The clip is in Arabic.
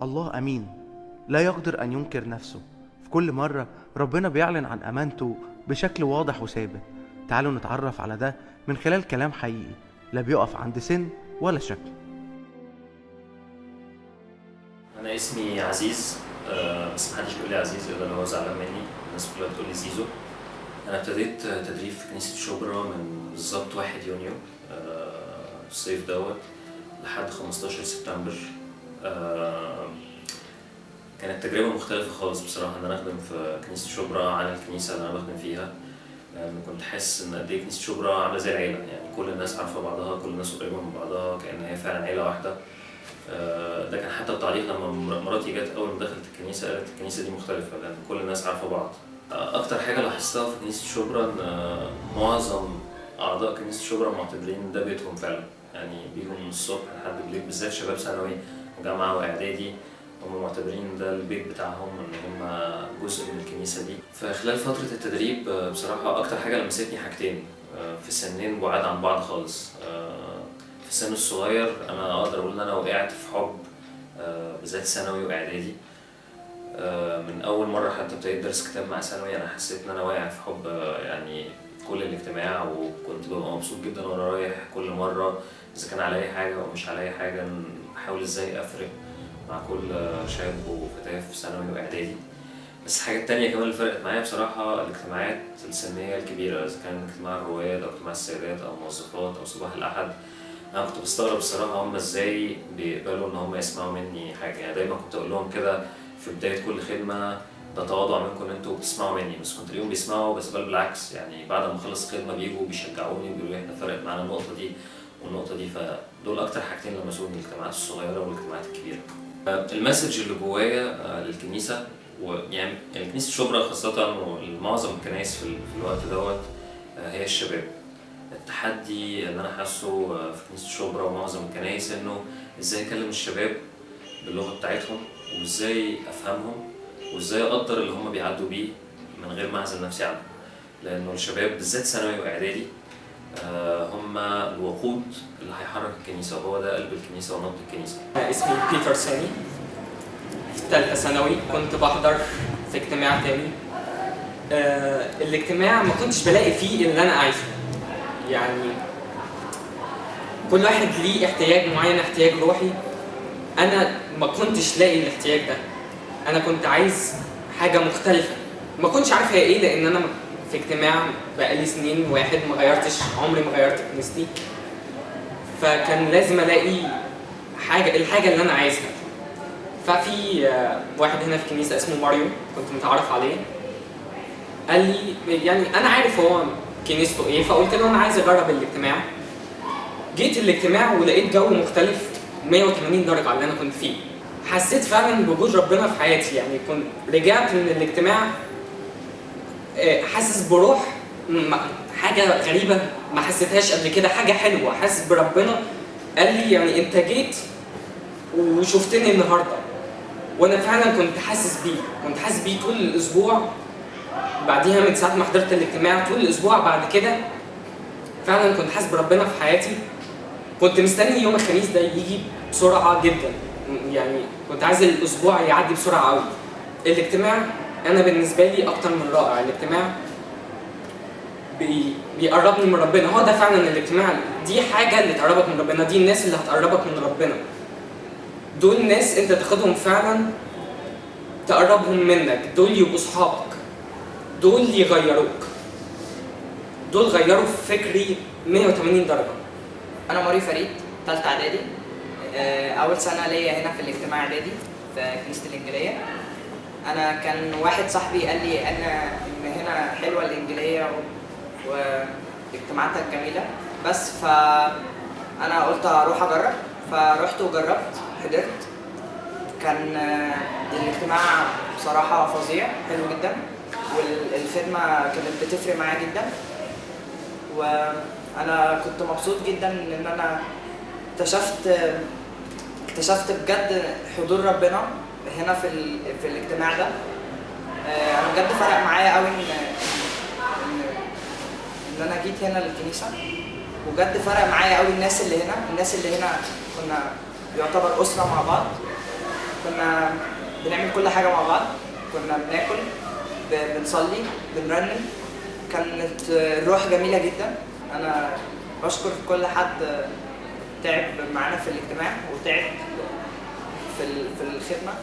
الله أمين، لا يقدر أن ينكر نفسه. في كل مرة ربنا بيعلن عن أمانته بشكل واضح وثابت. تعالوا نتعرف على ده من خلال كلام حقيقي لا بيقف عند سن ولا شكل. أنا اسمي عزيز، بس محدش بيقول لي عزيز إلا لو هو زعلان مني. الناس كلها بتقول لي زيزو. أنا ابتديت تدريب في كنيسة شبرا من بالظبط 1 يونيو الصيف دوت لحد 15 سبتمبر. كانت تجربة مختلفة خالص بصراحة إن أنا أخدم في كنيسة شبرا عن الكنيسة اللي أنا بخدم فيها. كنت حاسس إن قد إيه كنيسة شبرا عاملة زي العيلة، يعني كل الناس عارفة بعضها، كل الناس قريبة من بعضها، كأن هي فعلا عيلة واحدة. ده كان حتى التعليق لما مراتي جت أول ما دخلت الكنيسة قالت الكنيسة دي مختلفة لأن كل الناس عارفة بعض. أكتر حاجة لاحظتها في كنيسة شبرا إن معظم أعضاء كنيسة شبرا معتبرين ده بيتهم فعلا، يعني بيجوا من الصبح لحد بالليل، بالذات شباب ثانوي وجامعة وإعدادي هم معتبرين ده البيت بتاعهم، إن هم جزء من الكنيسة دي. فخلال فترة التدريب بصراحة أكتر حاجة لمستني حاجتين في سنين بعاد عن بعض خالص. في السن الصغير أنا أقدر أقول إن أنا وقعت في حب بالذات ثانوي وإعدادي. من أول مرة حتى ابتديت درس كتاب مع ثانوي أنا حسيت إن أنا واقع في حب يعني كل الاجتماع، وكنت ببقى مبسوط جدا وأنا رايح كل مرة إذا كان عليا حاجة أو مش عليا حاجة، بحاول إزاي أفرق مع كل شاب وفتاة في ثانوي وإعدادي. بس الحاجة التانية كمان اللي فرقت معايا بصراحة الاجتماعات السنية الكبيرة، إذا كان اجتماع الرواد أو اجتماع السيدات أو الموظفات أو صباح الأحد. أنا كنت بستغرب الصراحة هم إزاي بيقبلوا إن هم يسمعوا مني حاجة. يعني دايما كنت أقول لهم كده في بداية كل خدمة ده تواضع منكم إن أنتوا بتسمعوا مني، بس كنت اليوم بيسمعوا بس بل بالعكس، يعني بعد ما أخلص الخدمة بيجوا بيشجعوني وبيقولوا إحنا فرقت معانا النقطة دي والنقطة دي. فدول أكتر حاجتين لمسوني، الاجتماعات الصغيرة والاجتماعات الكبيرة. المسج اللي جوايا للكنيسة، ويعني كنيسة شبرا خاصة ومعظم الكنائس في الوقت دوت هي الشباب. التحدي اللي أنا حاسه في كنيسة شبرا ومعظم الكنائس إنه إزاي أكلم الشباب باللغة بتاعتهم، وإزاي أفهمهم، وإزاي أقدر اللي هم بيعدوا بيه من غير ما أعزل نفسي عنهم. لأنه الشباب بالذات ثانوي وإعدادي هم الوقود اللي هيحرك الكنيسة، وهو ده قلب الكنيسة ونبض الكنيسة. اسمي بيتر سامي، في ثالثة ثانوي كنت بحضر في اجتماع تاني. الاجتماع ما كنتش بلاقي فيه اللي أنا عايزه، يعني كل واحد ليه احتياج معين، احتياج روحي. أنا ما كنتش لاقي الاحتياج ده، أنا كنت عايز حاجة مختلفة، ما كنتش عارف هي إيه، لأن أنا في اجتماع بقالي سنين واحد ما غيرتش، عمري ما غيرت كنيستي. فكان لازم الاقي الحاجه اللي انا عايزها. ففي واحد هنا في الكنيسه اسمه ماريو كنت متعرف عليه، قال لي يعني انا عارف هو كنيسته ايه، فقلت له انا عايز اجرب الاجتماع. جيت الاجتماع ولقيت جو مختلف 180 درجه على اللي انا كنت فيه. حسيت فعلا بوجود ربنا في حياتي، يعني كنت رجعت من الاجتماع حاسس بروح، حاجة غريبة ما حسيتهاش قبل كده، حاجة حلوة، حاسس بربنا. قال لي يعني انت جيت وشفتني النهاردة، وانا فعلا كنت حاسس بيه طول الاسبوع. بعديها من ساعة ما حضرت الاجتماع طول الاسبوع بعد كده فعلا كنت حاسس بربنا في حياتي. كنت مستني يوم الخميس ده يجي بسرعة جدا، يعني كنت عايز الاسبوع يعدي بسرعة قوي. الاجتماع انا بالنسبة لي اكتر من رائع. الاجتماع بيقربني من ربنا، هو ده فعلا الاجتماع. دي حاجة اللي تقربك من ربنا، دي الناس اللي هتقربك من ربنا. دول ناس انت تاخدهم فعلا تقربهم منك، دول يبقوا صحابك، دول يغيروك، دول غيروا فكري 180 درجة. أنا ماري فريد، ثالثة إعدادي. أول سنة ليا هنا في الاجتماع إعدادي في كنيسة الإنجيلية. أنا كان واحد صاحبي قال لي إن هنا حلوة الإنجيلية واجتماعاتها جميلة، بس فأنا قلت أروح أجرب، فرحت وجربت حضرت. كان الاجتماع بصراحة فظيع، حلو جدا، والخدمة كانت بتفرق معايا جدا، وأنا كنت مبسوط جدا إن أنا اكتشفت بجد حضور ربنا هنا في الاجتماع ده. أنا بجد فرق معايا قوي إن أنا جيت هنا للكنيسة، وبجد فرق معايا قوي الناس اللي هنا كنا يعتبر أسرة مع بعض. كنا بنعمل كل حاجة مع بعض، كنا بناكل، بنصلي، بنرنم. كانت الروح جميلة جدا. أنا بشكر كل حد تعب معانا في الاجتماع وتعب في الخدمة.